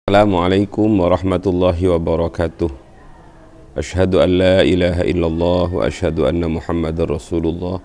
Assalamualaikum warahmatullahi wabarakatuh. Asyhadu an la ilaha illallah wa asyhadu anna Muhammadar Rasulullah.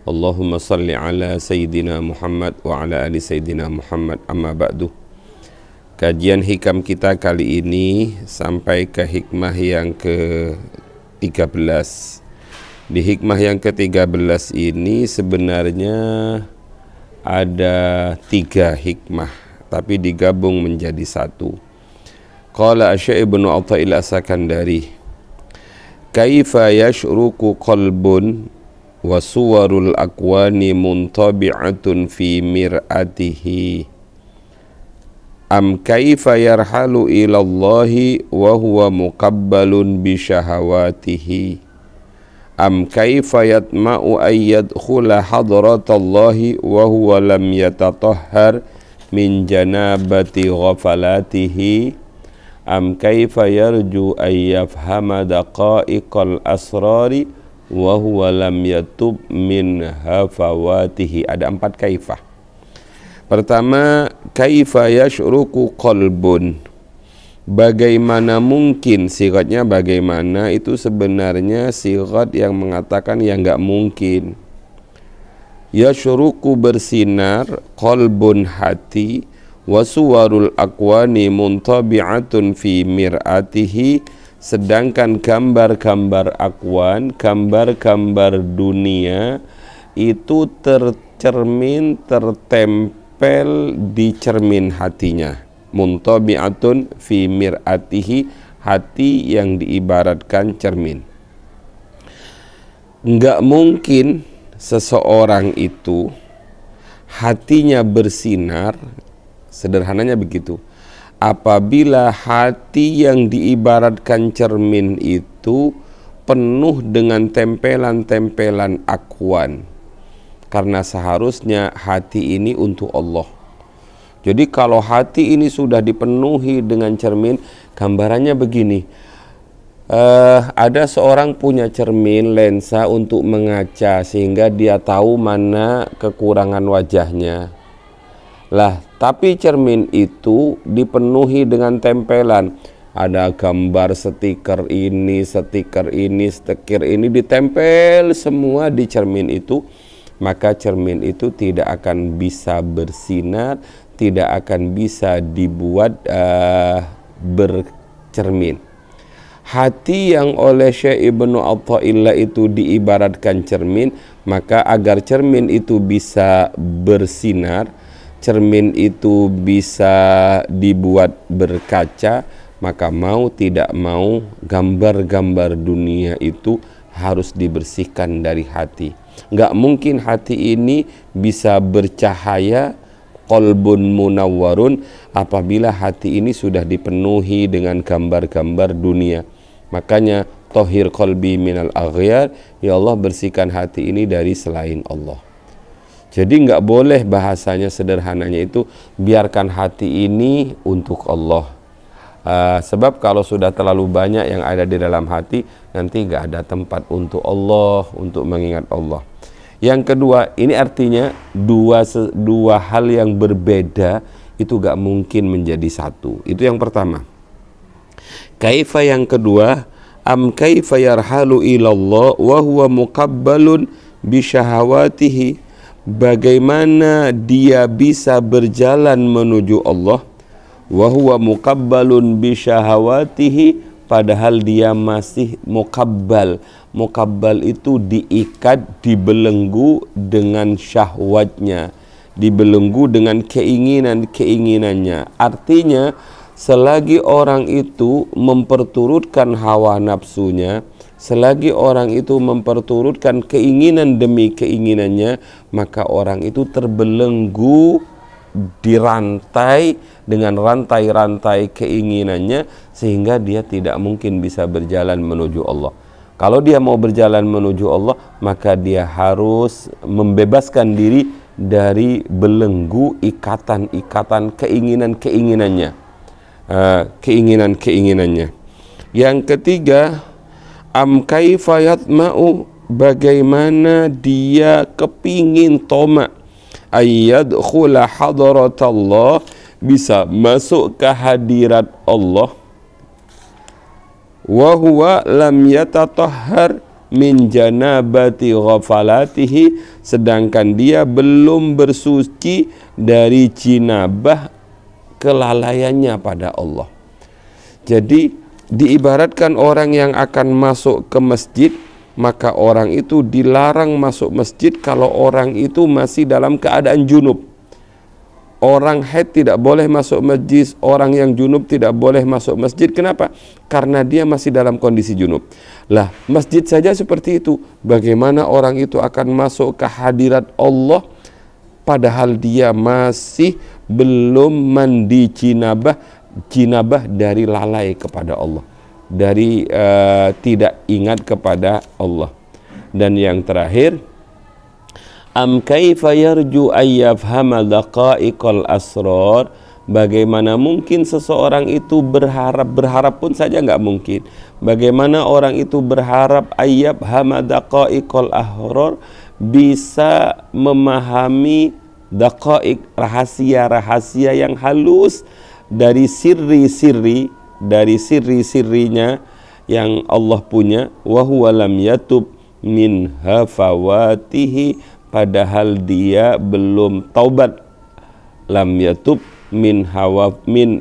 Allahumma salli ala Sayyidina Muhammad wa ala ali Sayyidina Muhammad, amma ba'du. Kajian hikam kita kali ini sampai ke hikmah yang ke-13. Di hikmah yang ke-13 ini sebenarnya ada 3 hikmah, tapi digabung menjadi satu. Qala Asy-Syaikh Ibnu Athaillah As-Sakandari, kaifa yashruku qalbun wa suwarul akwani muntabi'atun fi mir'atihi am kaifa yarhalu ilallahi wa huwa muqabbalun bi syahawatihi am kaifa yatma'u ay yadkhula hadratallahi wa huwa lam yatatahhar min janabati ghafalatihi am kaifa yarju ay yafhama daqa'iqal asrari wa huwa lam yatub min hafawatihi. Ada 4 kaifah. Pertama, kaifa yashruku qalbun, bagaimana mungkin, sigatnya bagaimana itu sebenarnya sigat yang mengatakan yang enggak mungkin. Yashruku bersinar, qalbun hati, wasuwarul akwani muntabi'atun fi mir'atihi, sedangkan gambar-gambar akwan, gambar-gambar dunia itu tercermin, tertempel di cermin hatinya. Muntabi'atun fi mir'atihi, hati yang diibaratkan cermin. Enggak mungkin seseorang itu hatinya bersinar, sederhananya begitu, apabila hati yang diibaratkan cermin itu penuh dengan tempelan-tempelan akwan, karena seharusnya hati ini untuk Allah. Jadi kalau hati ini sudah dipenuhi dengan cermin, gambarannya begini, ada seorang punya cermin lensa untuk mengaca sehingga dia tahu mana kekurangan wajahnya. Lah, tapi cermin itu dipenuhi dengan tempelan. Ada gambar stiker ini, stiker ini ditempel semua di cermin itu. Maka cermin itu tidak akan bisa bersinar, tidak akan bisa dibuat bercermin. Hati yang oleh Syekh Ibnu Athaillah itu diibaratkan cermin, maka agar cermin itu bisa bersinar, cermin itu bisa dibuat berkaca, maka mau tidak mau gambar-gambar dunia itu harus dibersihkan dari hati. Nggak mungkin hati ini bisa bercahaya, qalbun munawwarun, apabila hati ini sudah dipenuhi dengan gambar-gambar dunia. Makanya tohir qalbi minal aghyar, ya Allah bersihkan hati ini dari selain Allah. Jadi nggak boleh, bahasanya sederhananya itu biarkan hati ini untuk Allah. Sebab kalau sudah terlalu banyak yang ada di dalam hati, nanti nggak ada tempat untuk Allah, untuk mengingat Allah. Yang kedua, ini artinya dua hal yang berbeda itu gak mungkin menjadi satu. Itu yang pertama. Kaifa yang kedua, am kaifa yarhalu ilallah wa huwa muqabbalun bi syahawatihi, bagaimana dia bisa berjalan menuju Allah, wa huwa muqabbalun bi syahawatihi, padahal dia masih muqabbal. Muqabbal itu diikat, dibelenggu dengan syahwatnya, dibelenggu dengan keinginannya. Artinya selagi orang itu memperturutkan hawa nafsunya, selagi orang itu memperturutkan keinginan demi keinginannya, maka orang itu terbelenggu, dirantai dengan rantai-rantai keinginannya, sehingga dia tidak mungkin bisa berjalan menuju Allah. Kalau dia mau berjalan menuju Allah, maka dia harus membebaskan diri dari belenggu ikatan-ikatan keinginan-keinginannya. Yang ketiga, am kaifa yatma'u, bagaimana dia kepingin tomak, ayyadkhula hadratallah, bisa masuk ke hadirat Allah, wa huwa lam yatatahhar min janabati ghafalatihi, sedangkan dia belum bersuci dari jinabah kelalaiannya pada Allah. Jadi diibaratkan orang yang akan masuk ke masjid, maka orang itu dilarang masuk masjid kalau orang itu masih dalam keadaan junub. Orang haid tidak boleh masuk masjid, orang yang junub tidak boleh masuk masjid. Kenapa? Karena dia masih dalam kondisi junub. Lah, masjid saja seperti itu. Bagaimana orang itu akan masuk ke hadirat Allah padahal dia masih belum mandi jinabah dari lalai kepada Allah, dari tidak ingat kepada Allah. Dan yang terakhir, am kaifa yarju ayyafhama daqa'iqal asrar, bagaimana mungkin seseorang itu berharap pun saja nggak mungkin. Bagaimana orang itu berharap ayyafhama daqa'iqal ahrar, bisa memahami daqa'iq, rahasia-rahasia yang halus dari sirri-sirrinya yang Allah punya. Wa huwa lam yatub min hafawatihi, padahal dia belum taubat. Lam yatub min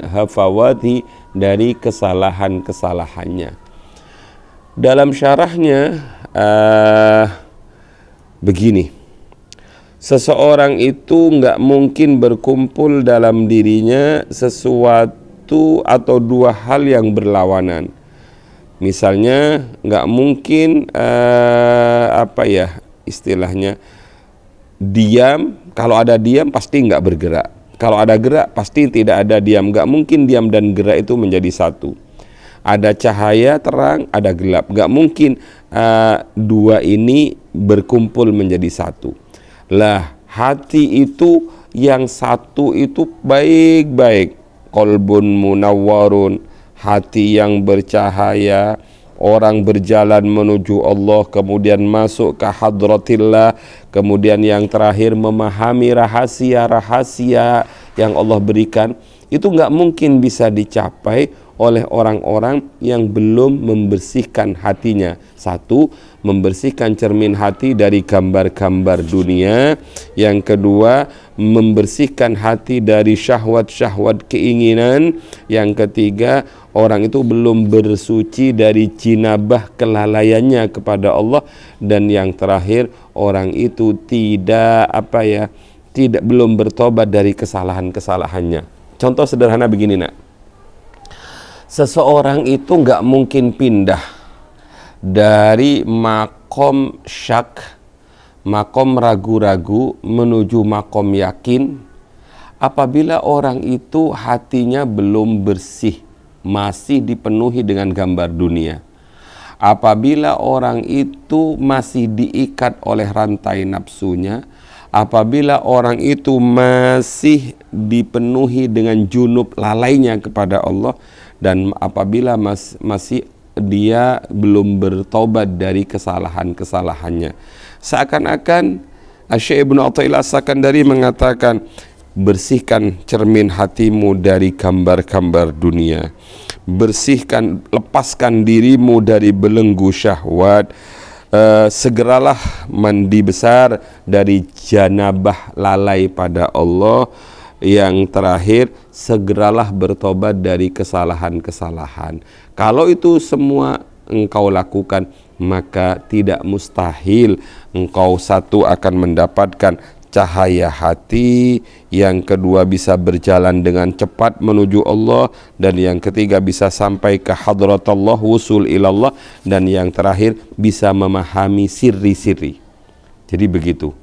hafawati, dari kesalahan-kesalahannya. Dalam syarahnya begini, seseorang itu nggak mungkin berkumpul dalam dirinya sesuatu atau dua hal yang berlawanan. Misalnya nggak mungkin istilahnya diam, kalau ada diam pasti nggak bergerak, kalau ada gerak pasti tidak ada diam. Nggak mungkin diam dan gerak itu menjadi satu. Ada cahaya terang, ada gelap, nggak mungkin dua ini berkumpul menjadi satu. Lah, hati itu yang satu itu baik-baik, qalbun munawwarun, hati yang bercahaya, orang berjalan menuju Allah, kemudian masuk ke hadratillah, kemudian yang terakhir memahami rahasia-rahasia yang Allah berikan. Itu nggak mungkin bisa dicapai oleh orang-orang yang belum membersihkan hatinya. Satu, membersihkan cermin hati dari gambar-gambar dunia. Yang kedua, membersihkan hati dari syahwat-syahwat keinginan. Yang ketiga, orang itu belum bersuci dari jinabah kelalaiannya kepada Allah. Dan yang terakhir, orang itu belum bertobat dari kesalahan-kesalahannya. Contoh sederhana begini, nak. Seseorang itu nggak mungkin pindah dari makom syak, makom ragu-ragu, menuju makom yakin apabila orang itu hatinya belum bersih, masih dipenuhi dengan gambar dunia. Apabila orang itu masih diikat oleh rantai nafsunya, apabila orang itu masih dipenuhi dengan junub lalainya kepada Allah, dan apabila masih dia belum bertobat dari kesalahan-kesalahannya. Seakan-akan Syekh Ibnu Athaillah As-Sakandari mengatakan, bersihkan cermin hatimu dari gambar-gambar dunia, bersihkan, lepaskan dirimu dari belenggu syahwat, segeralah mandi besar dari janabah lalai pada Allah. Yang terakhir, segeralah bertobat dari kesalahan-kesalahan. Kalau itu semua engkau lakukan, maka tidak mustahil engkau satu akan mendapatkan cahaya hati, yang kedua bisa berjalan dengan cepat menuju Allah, dan yang ketiga bisa sampai ke hadratullah, wusul ilallah, dan yang terakhir bisa memahami sirri-sirri. Jadi begitu.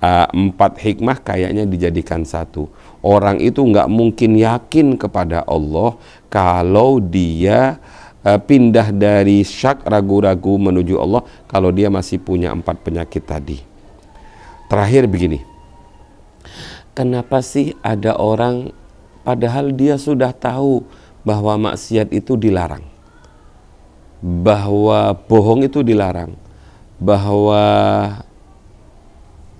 4 hikmah kayaknya dijadikan satu. Orang itu nggak mungkin yakin kepada Allah kalau dia pindah dari syak, ragu-ragu menuju Allah, kalau dia masih punya 4 penyakit tadi. Terakhir begini, kenapa sih ada orang padahal dia sudah tahu bahwa maksiat itu dilarang, bahwa bohong itu dilarang, bahwa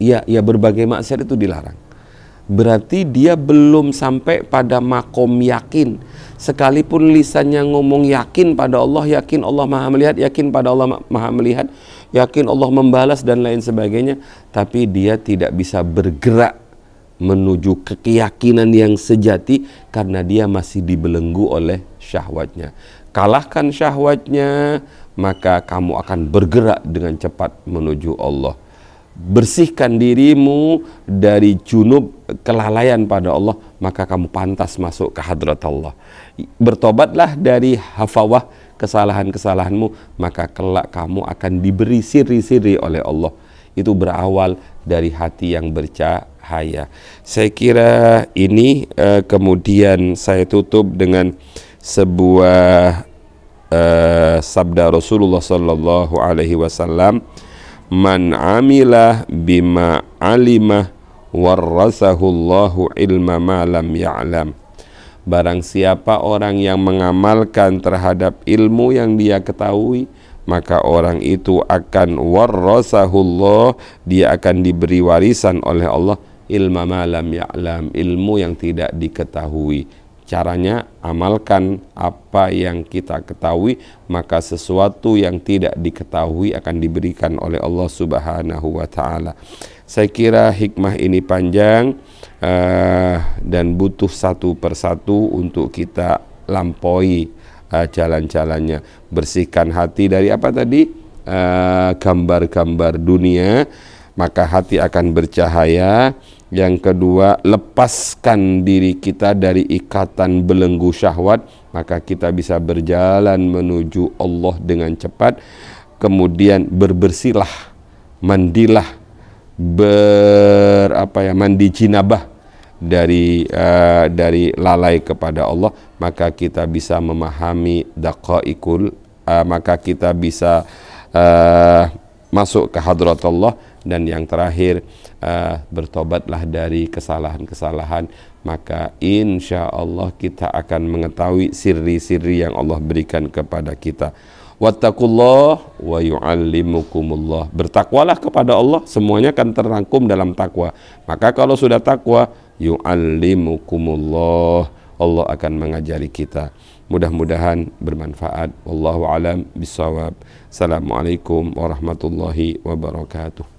ya berbagai maksiat itu dilarang, berarti dia belum sampai pada makom yakin. Sekalipun lisannya ngomong yakin pada Allah, yakin Allah maha melihat, yakin pada Allah maha melihat, yakin Allah membalas dan lain sebagainya, tapi dia tidak bisa bergerak menuju keyakinan yang sejati karena dia masih dibelenggu oleh syahwatnya. Kalahkan syahwatnya, maka kamu akan bergerak dengan cepat menuju Allah. Bersihkan dirimu dari junub kelalaian pada Allah, maka kamu pantas masuk ke hadrat Allah. Bertobatlah dari hafawah kesalahan-kesalahanmu, maka kelak kamu akan diberi siri-siri oleh Allah. Itu berawal dari hati yang bercahaya. Saya kira ini kemudian saya tutup dengan sebuah sabda Rasulullah sallallahu alaihi wasallam, man amila bima alimah warasahullahu ilma ma lam ya'lam. Barang siapa orang yang mengamalkan terhadap ilmu yang dia ketahui, maka orang itu akan warasahullah, dia akan diberi warisan oleh Allah ilma ma lam ya'lam, ilmu yang tidak diketahui. Caranya amalkan apa yang kita ketahui, maka sesuatu yang tidak diketahui akan diberikan oleh Allah Subhanahu wa ta'ala. Saya kira hikmah ini panjang dan butuh satu persatu untuk kita lampaui jalan-jalannya. Bersihkan hati dari apa tadi? Gambar-gambar dunia, maka hati akan bercahaya. Yang kedua, lepaskan diri kita dari ikatan belenggu syahwat, maka kita bisa berjalan menuju Allah dengan cepat. Kemudian berbersihlah, mandilah, mandi jinabah dari lalai kepada Allah, maka kita bisa memahami daqaikul, maka kita bisa masuk ke hadrat Allah. Dan yang terakhir, bertobatlah dari kesalahan-kesalahan, maka insya Allah kita akan mengetahui siri-siri yang Allah berikan kepada kita. Wattaqullah wa yu'allimukumullah. Bertakwalah kepada Allah, semuanya akan terrangkum dalam takwa. Maka kalau sudah takwa, yu'allimukumullah, Allah akan mengajari kita. Mudah-mudahan bermanfaat. Wallahu alam bisawab. Assalamualaikum warahmatullahi wabarakatuh.